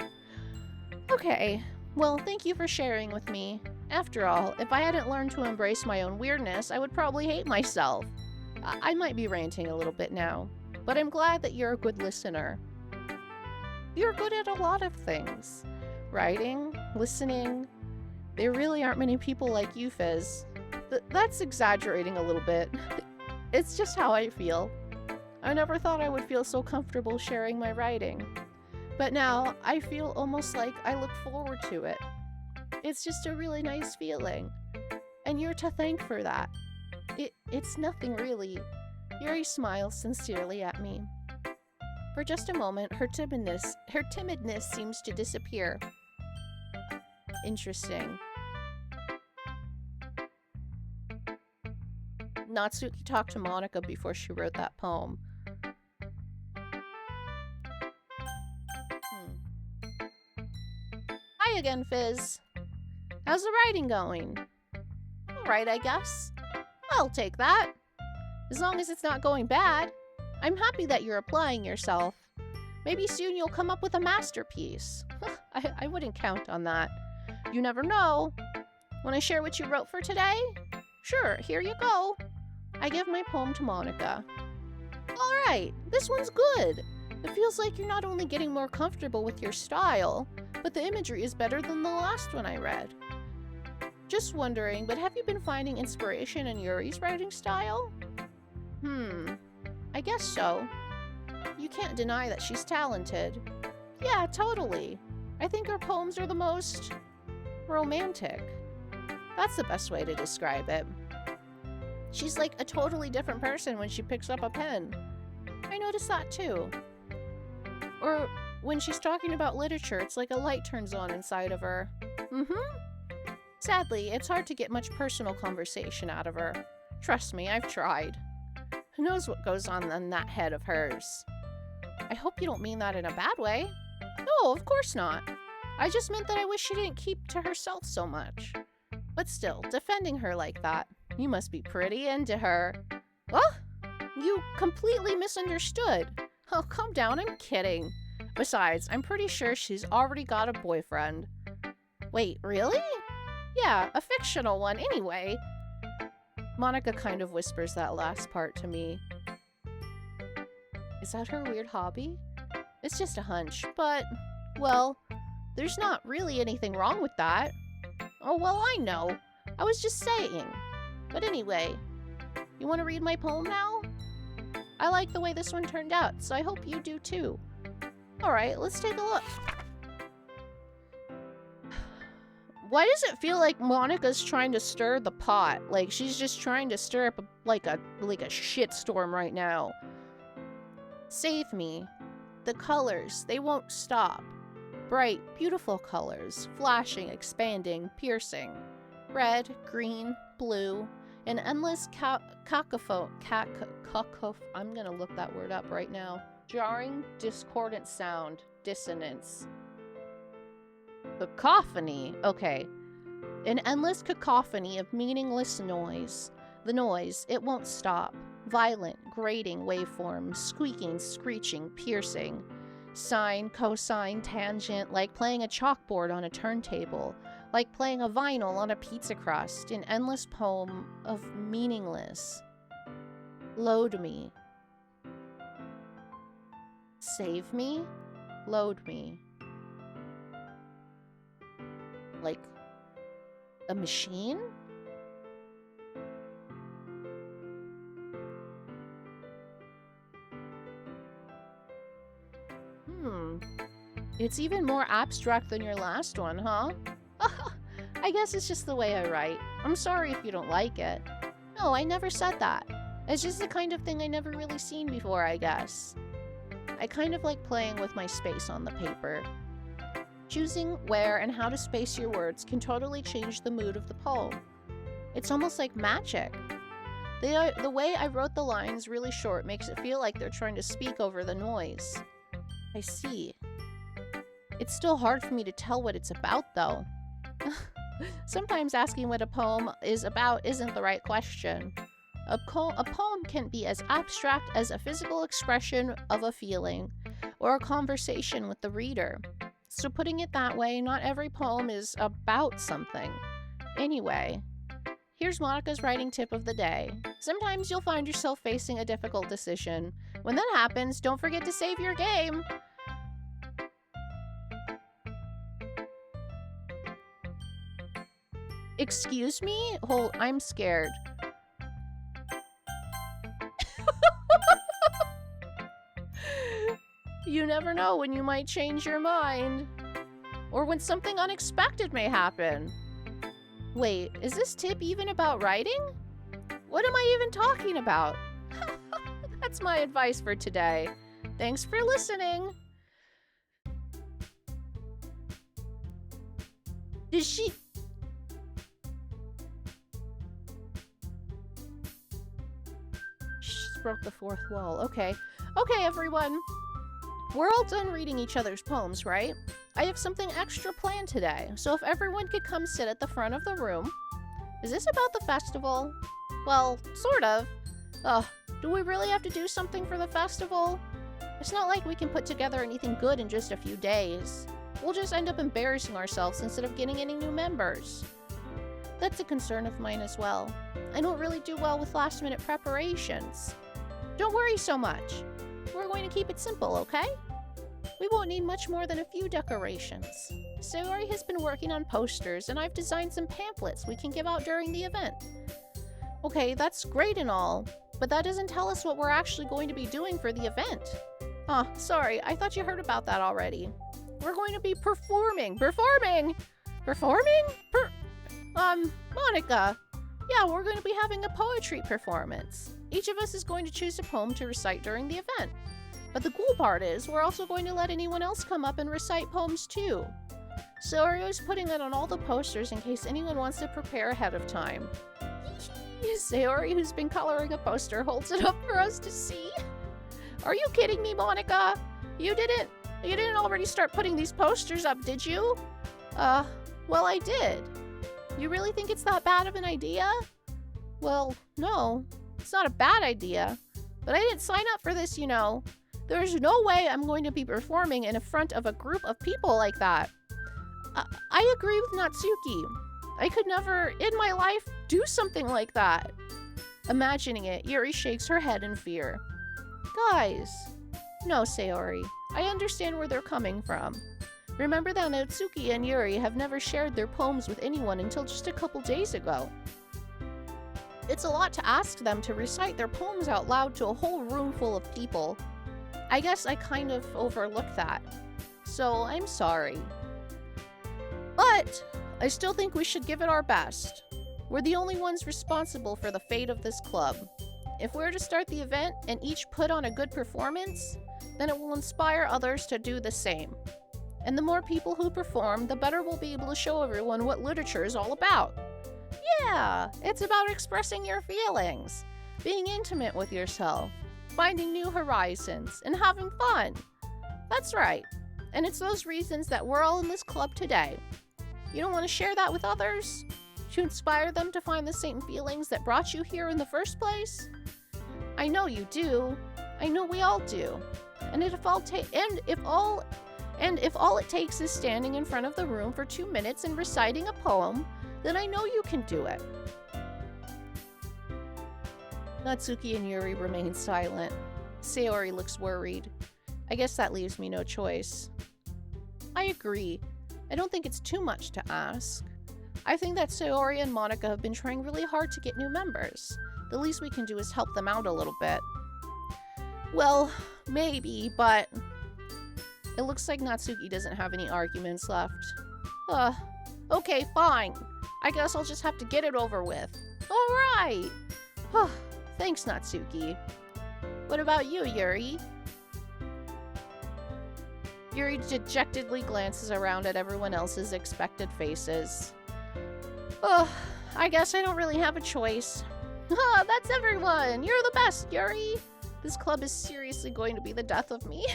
Okay, well, thank you for sharing with me. After all, if I hadn't learned to embrace my own weirdness, I would probably hate myself. I might be ranting a little bit now, but I'm glad that you're a good listener. You're good at a lot of things. Writing, listening. There really aren't many people like you, Fizz. That's exaggerating a little bit. It's just how I feel. I never thought I would feel so comfortable sharing my writing. But now, I feel almost like I look forward to it. It's just a really nice feeling. And you're to thank for that. It's nothing really. Yuri smiles sincerely at me. For just a moment, her timidness seems to disappear. Interesting. Natsuki talked to Monika before she wrote that poem. Hi again, Fizz. How's the writing going? Alright, I guess. I'll take that. As long as it's not going bad. I'm happy that you're applying yourself. Maybe soon you'll come up with a masterpiece. I wouldn't count on that. You never know. Want to share what you wrote for today? Sure, here you go. I give my poem to Monika. Alright, this one's good. It feels like you're not only getting more comfortable with your style, but the imagery is better than the last one I read. Just wondering, but have you been finding inspiration in Yuri's writing style? I guess so. You can't deny that she's talented. Yeah, totally. I think her poems are the most romantic. That's the best way to describe it. She's like a totally different person when she picks up a pen. I noticed that too. Or when she's talking about literature, it's like a light turns on inside of her. Sadly, it's hard to get much personal conversation out of her. Trust me, I've tried. Who knows what goes on in that head of hers? I hope you don't mean that in a bad way. No, of course not. I just meant that I wish she didn't keep to herself so much. But still, defending her like that, you must be pretty into her. What? You completely misunderstood. Oh, calm down, I'm kidding. Besides, I'm pretty sure she's already got a boyfriend. Wait, really? Yeah, a fictional one anyway. Monika kind of whispers that last part to me. Is that her weird hobby? It's just a hunch, but, well, there's not really anything wrong with that. Oh, well, I know. I was just saying. But anyway, you want to read my poem now? I like the way this one turned out, so I hope you do too. Alright, let's take a look. Why does it feel like Monika's trying to stir the pot? Like she's just trying to stir up like a shitstorm right now. Save me. The colors, they won't stop. Bright, beautiful colors, flashing, expanding, piercing. Red, green, blue, an endless I'm gonna look that word up right now. Jarring, discordant sound, dissonance. Cacophony. Okay. An endless cacophony of meaningless noise. The noise, it won't stop. Violent, grating waveforms, squeaking, screeching, piercing. Sine, cosine, tangent, like playing a chalkboard on a turntable. Like playing a vinyl on a pizza crust. An endless poem of meaningless. Load me. Save me? Load me. Like a machine? It's even more abstract than your last one, huh? I guess it's just the way I write. I'm sorry if you don't like it. No, I never said that. It's just the kind of thing I never really seen before, I guess. I kind of like playing with my space on the paper. Choosing where and how to space your words can totally change the mood of the poem. It's almost like magic. The way I wrote the lines really short makes it feel like they're trying to speak over the noise. I see. It's still hard for me to tell what it's about, though. Sometimes asking what a poem is about isn't the right question. A poem can be as abstract as a physical expression of a feeling, or a conversation with the reader. So putting it that way, not every poem is about something. Anyway, here's Monika's writing tip of the day. Sometimes you'll find yourself facing a difficult decision. When that happens, don't forget to save your game. Excuse me? Hold, I'm scared. You never know when you might change your mind. Or when something unexpected may happen. Wait, is this tip even about writing? What am I even talking about? That's my advice for today. Thanks for listening. Did she... She broke the fourth wall. Okay. Okay, everyone. We're all done reading each other's poems, right? I have something extra planned today, so if everyone could come sit at the front of the room. Is this about the festival? Well, sort of. Ugh, do we really have to do something for the festival? It's not like we can put together anything good in just a few days. We'll just end up embarrassing ourselves instead of getting any new members. That's a concern of mine as well. I don't really do well with last-minute preparations. Don't worry so much. We're going to keep it simple, okay? We won't need much more than a few decorations. Sayori has been working on posters, and I've designed some pamphlets we can give out during the event. Okay, that's great and all, but that doesn't tell us what we're actually going to be doing for the event. Sorry, I thought you heard about that already. We're going to be performing? Monika. Yeah, we're going to be having a poetry performance. Each of us is going to choose a poem to recite during the event. But the cool part is, we're also going to let anyone else come up and recite poems too. Sayorio's putting it on all the posters in case anyone wants to prepare ahead of time. Sayori, who's been coloring a poster, holds it up for us to see. Are you kidding me, Monika? You didn't already start putting these posters up, did you? Well, I did. You really think it's that bad of an idea? Well, no, it's not a bad idea. But I didn't sign up for this, you know. There's no way I'm going to be performing in front of a group of people like that. I agree with Natsuki. I could never, in my life, do something like that. Imagining it, Yuri shakes her head in fear. Guys. No, Sayori. I understand where they're coming from. Remember that Natsuki and Yuri have never shared their poems with anyone until just a couple days ago. It's a lot to ask them to recite their poems out loud to a whole room full of people. I guess I kind of overlooked that. So I'm sorry. But I still think we should give it our best. We're the only ones responsible for the fate of this club. If we're to start the event and each put on a good performance, then it will inspire others to do the same. And the more people who perform, the better we'll be able to show everyone what literature is all about. Yeah, it's about expressing your feelings, being intimate with yourself, finding new horizons, and having fun. That's right. And it's those reasons that we're all in this club today. You don't want to share that with others? To inspire them to find the same feelings that brought you here in the first place? I know you do. I know we all do. And if all it takes is standing in front of the room for 2 minutes and reciting a poem, then I know you can do it. Natsuki and Yuri remain silent. Sayori looks worried. I guess that leaves me no choice. I agree. I don't think it's too much to ask. I think that Sayori and Monika have been trying really hard to get new members. The least we can do is help them out a little bit. Well, maybe, but it looks like Natsuki doesn't have any arguments left. Okay, fine. I guess I'll just have to get it over with. Alright! Thanks, Natsuki. What about you, Yuri? Yuri dejectedly glances around at everyone else's expected faces. I guess I don't really have a choice. That's everyone! You're the best, Yuri! This club is seriously going to be the death of me.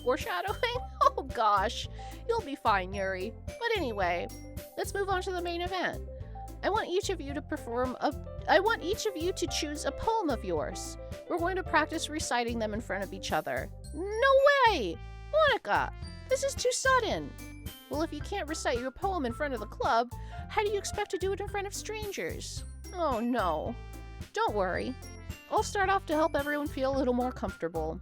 Foreshadowing? Oh gosh. You'll be fine, Yuri. But anyway, let's move on to the main event. I want each of you to choose a poem of yours. We're going to practice reciting them in front of each other. No way! Monika, this is too sudden. Well, if you can't recite your poem in front of the club, how do you expect to do it in front of strangers? Oh no. Don't worry. I'll start off to help everyone feel a little more comfortable.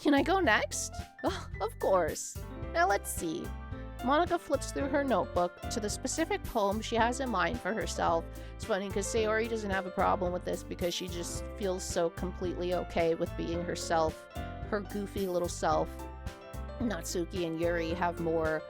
Can I go next? Oh, of course. Now let's see. Monika flips through her notebook to the specific poem she has in mind for herself. It's funny because Sayori doesn't have a problem with this because she just feels so completely okay with being herself, her goofy little self. Natsuki and Yuri have more...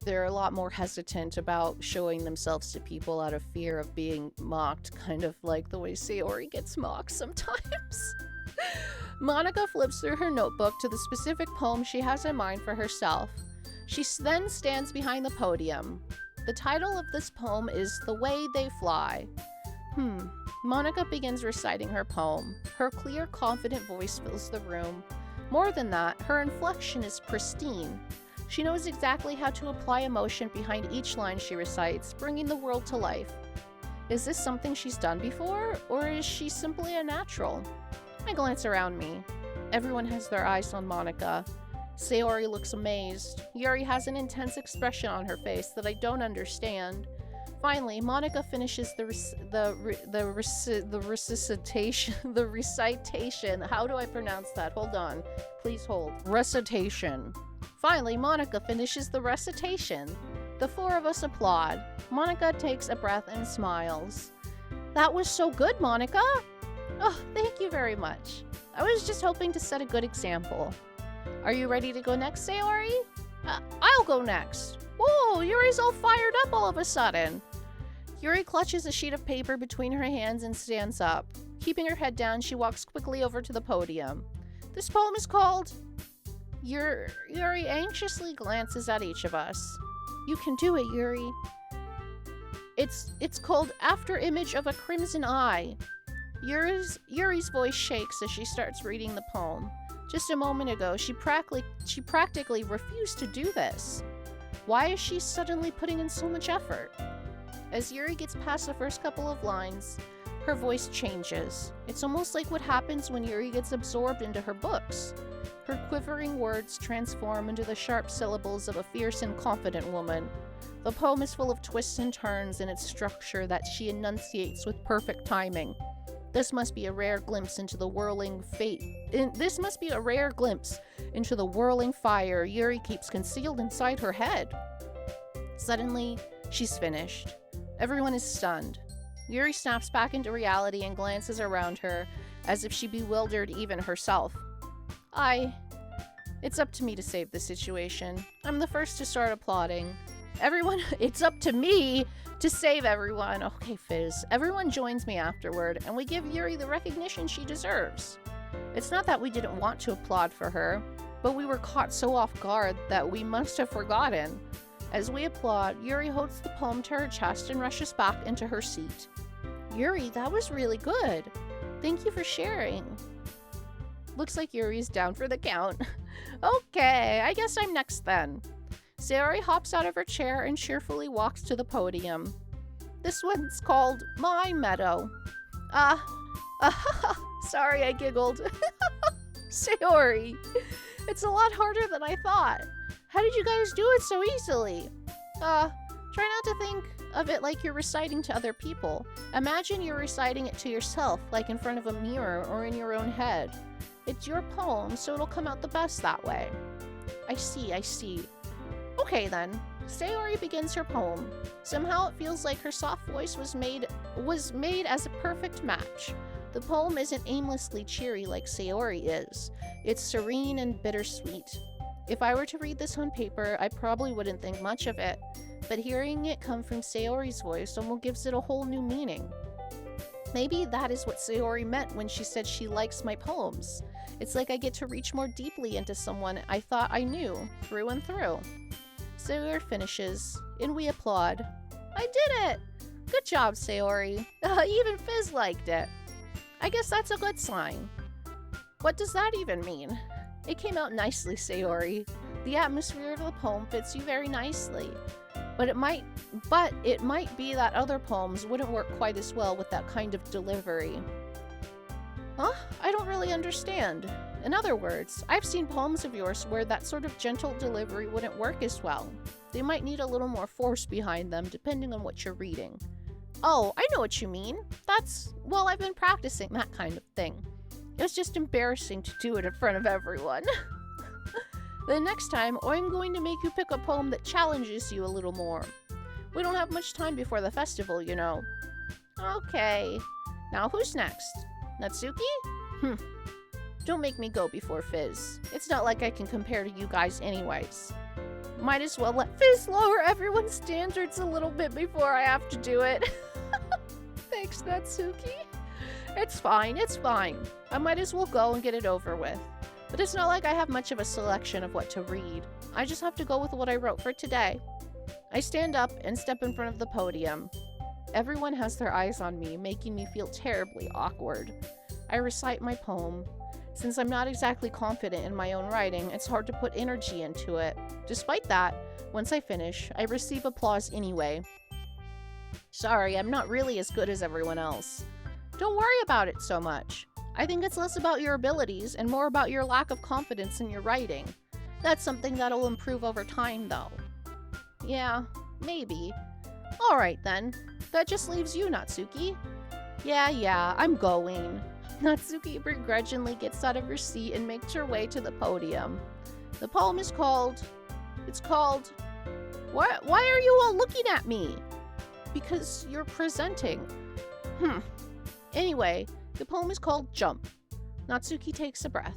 They're a lot more hesitant about showing themselves to people out of fear of being mocked, kind of like the way Sayori gets mocked sometimes. Monika flips through her notebook to the specific poem she has in mind for herself. She then stands behind the podium. The title of this poem is The Way They Fly. Monika begins reciting her poem. Her clear, confident voice fills the room. More than that, her inflection is pristine. She knows exactly how to apply emotion behind each line she recites, bringing the world to life. Is this something she's done before, or is she simply a natural? I glance around me. Everyone has their eyes on Monika. Sayori looks amazed. Yuri has an intense expression on her face that I don't understand. Finally, Monika finishes the recitation. How do I pronounce that? Hold on. Please hold. Recitation. Finally, Monika finishes the recitation. The four of us applaud. Monika takes a breath and smiles. That was so good, Monika. Oh, thank you very much. I was just hoping to set a good example. Are you ready to go next, Sayori? I'll go next. Whoa, Yuri's all fired up all of a sudden. Yuri clutches a sheet of paper between her hands and stands up. Keeping her head down, she walks quickly over to the podium. This poem is called... Yuri anxiously glances at each of us. You can do it, Yuri. It's called After Image of a Crimson Eye. Yuri's voice shakes as she starts reading the poem. Just a moment ago, she practically refused to do this. Why is she suddenly putting in so much effort? As Yuri gets past the first couple of lines, her voice changes. It's almost like what happens when Yuri gets absorbed into her books. Her quivering words transform into the sharp syllables of a fierce and confident woman. The poem is full of twists and turns in its structure that she enunciates with perfect timing. This must be a rare glimpse into the whirling fire Yuri keeps concealed inside her head. Suddenly, she's finished. Everyone is stunned. Yuri snaps back into reality and glances around her, as if she bewildered even herself. It's up to me to save the situation. I'm the first to start applauding. It's up to me to save everyone. Okay, Fizz. Everyone joins me afterward, and we give Yuri the recognition she deserves. It's not that we didn't want to applaud for her, but we were caught so off guard that we must have forgotten. As we applaud, Yuri holds the poem to her chest and rushes back into her seat. Yuri, that was really good. Thank you for sharing. Looks like Yuri's down for the count. Okay, I guess I'm next then. Sayori hops out of her chair and cheerfully walks to the podium. This one's called My Meadow. Sorry, I giggled. Sayori, it's a lot harder than I thought. How did you guys do it so easily? Try not to think of it like you're reciting to other people. Imagine you're reciting it to yourself, like in front of a mirror or in your own head. It's your poem, so it'll come out the best that way. I see. Okay then. Sayori begins her poem. Somehow it feels like her soft voice was made as a perfect match. The poem isn't aimlessly cheery like Sayori is. It's serene and bittersweet. If I were to read this on paper, I probably wouldn't think much of it, but hearing it come from Sayori's voice almost gives it a whole new meaning. Maybe that is what Sayori meant when she said she likes my poems. It's like I get to reach more deeply into someone I thought I knew, through and through. Sayori finishes, and we applaud. I did it! Good job, Sayori. Even Fizz liked it. I guess that's a good sign. What does that even mean? It came out nicely, Sayori. The atmosphere of the poem fits you very nicely. But it might be that other poems wouldn't work quite as well with that kind of delivery. Huh? I don't really understand. In other words, I've seen poems of yours where that sort of gentle delivery wouldn't work as well. They might need a little more force behind them depending on what you're reading. Oh, I know what you mean. I've been practicing that kind of thing. It was just embarrassing to do it in front of everyone. The next time, I'm going to make you pick a poem that challenges you a little more. We don't have much time before the festival, you know. Okay. Now who's next? Natsuki? Don't make me go before Fizz. It's not like I can compare to you guys anyways. Might as well let Fizz lower everyone's standards a little bit before I have to do it. Thanks, Natsuki. It's fine. I might as well go and get it over with. But it's not like I have much of a selection of what to read. I just have to go with what I wrote for today. I stand up and step in front of the podium. Everyone has their eyes on me, making me feel terribly awkward. I recite my poem. Since I'm not exactly confident in my own writing, it's hard to put energy into it. Despite that, once I finish, I receive applause anyway. Sorry, I'm not really as good as everyone else. Don't worry about it so much. I think it's less about your abilities and more about your lack of confidence in your writing. That's something that'll improve over time, though. Yeah, maybe. Alright then. That just leaves you, Natsuki. Yeah, I'm going. Natsuki begrudgingly gets out of her seat and makes her way to the podium. The poem is called... It's called... Why are you all looking at me? Because you're presenting. Anyway, the poem is called Jump. Natsuki takes a breath.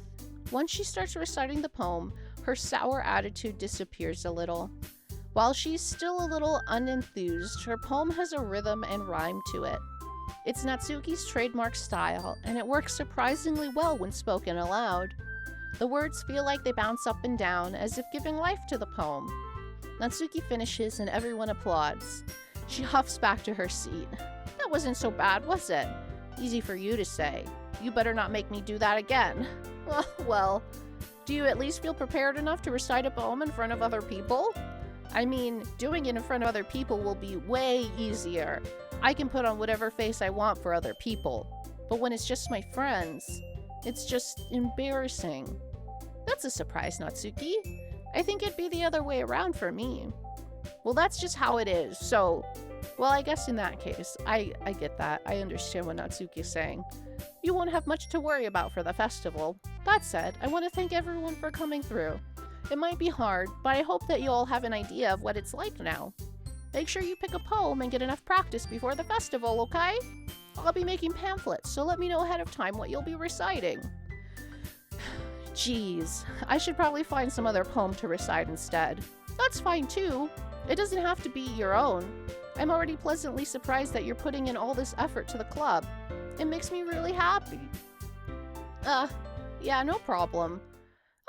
Once she starts reciting the poem, her sour attitude disappears a little. While she's still a little unenthused, her poem has a rhythm and rhyme to it. It's Natsuki's trademark style, and it works surprisingly well when spoken aloud. The words feel like they bounce up and down, as if giving life to the poem. Natsuki finishes and everyone applauds. She huffs back to her seat. That wasn't so bad, was it? Easy for you to say. You better not make me do that again. Well, do you at least feel prepared enough to recite a poem in front of other people? I mean, doing it in front of other people will be way easier. I can put on whatever face I want for other people. But when it's just my friends, it's just embarrassing. That's a surprise, Natsuki. I think it'd be the other way around for me. Well, that's just how it is, so... Well, I guess in that case, I get that. I understand what Natsuki's saying. You won't have much to worry about for the festival. That said, I want to thank everyone for coming through. It might be hard, but I hope that you all have an idea of what it's like now. Make sure you pick a poem and get enough practice before the festival, okay? I'll be making pamphlets, so let me know ahead of time what you'll be reciting. Jeez, I should probably find some other poem to recite instead. That's fine too. It doesn't have to be your own. I'm already pleasantly surprised that you're putting in all this effort to the club. It makes me really happy. Yeah, no problem.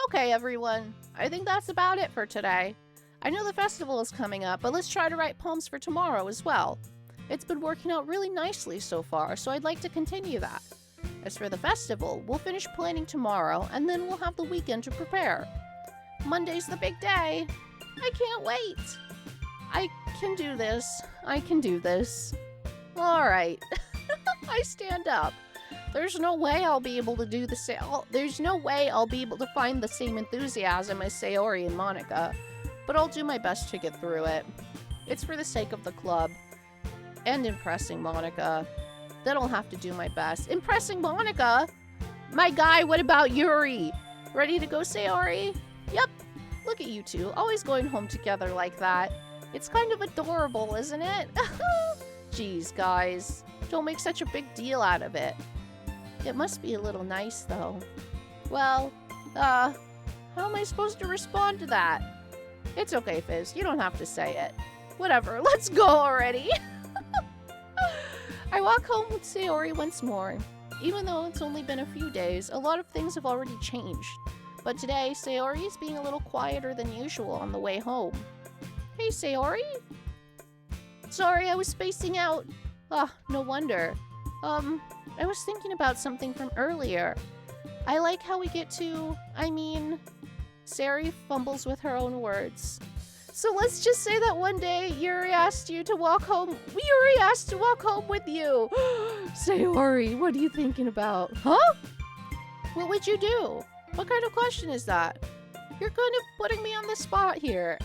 Okay, everyone. I think that's about it for today. I know the festival is coming up, but let's try to write poems for tomorrow as well. It's been working out really nicely so far, so I'd like to continue that. As for the festival, we'll finish planning tomorrow, and then we'll have the weekend to prepare. Monday's the big day. I can't wait. I can do this. I can do this. Alright. I stand up. There's no way I'll be able to do the same. There's no way I'll be able to find the same enthusiasm as Sayori and Monika, but I'll do my best to get through it. It's for the sake of the club and impressing Monika. Then I'll have to do my best. Impressing Monika? My guy, what about Yuri? Ready to go, Sayori? Yep. Look at you two, always going home together like that. It's kind of adorable, isn't it? Jeez, guys. Don't make such a big deal out of it. It must be a little nice, though. Well, how am I supposed to respond to that? It's okay, Fizz. You don't have to say it. Whatever, let's go already. I walk home with Sayori once more. Even though it's only been a few days, a lot of things have already changed. But today, Sayori is being a little quieter than usual on the way home. Hey, Sayori? Sorry, I was spacing out. No wonder. I was thinking about something from earlier. I like how we get to, Sayori fumbles with her own words. So let's just say that one day Yuri asked you to walk home. Yuri asked to walk home with you. Sayori, what are you thinking about? Huh? What would you do? What kind of question is that? You're kind of putting me on the spot here.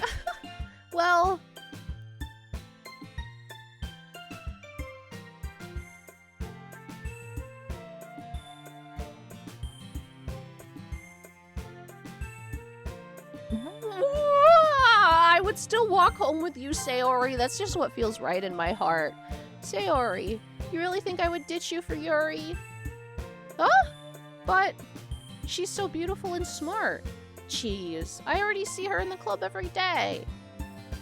Well... I would still walk home with you, Sayori. That's just what feels right in my heart. Sayori, you really think I would ditch you for Yuri? Huh? But she's so beautiful and smart. Jeez, I already see her in the club every day.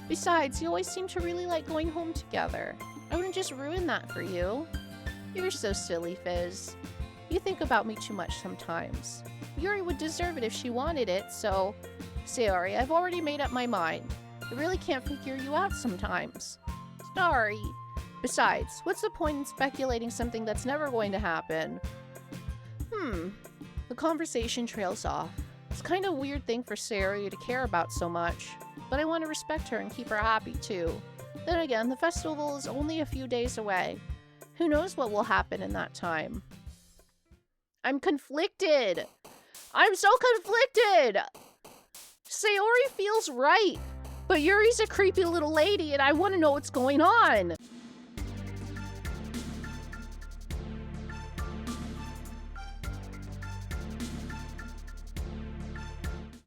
Besides, you always seem to really like going home together. I wouldn't just ruin that for you. You're so silly, Fizz. You think about me too much sometimes. Yuri would deserve it if she wanted it, so... Sayori, I've already made up my mind. I really can't figure you out sometimes. Sorry. Besides, what's the point in speculating something that's never going to happen? The conversation trails off. It's kind of a weird thing for Sayori to care about so much, but I want to respect her and keep her happy too. Then again, the festival is only a few days away. Who knows what will happen in that time? I'm conflicted! I'm so conflicted! Sayori feels right. But Yuri's a creepy little lady and I want to know what's going on.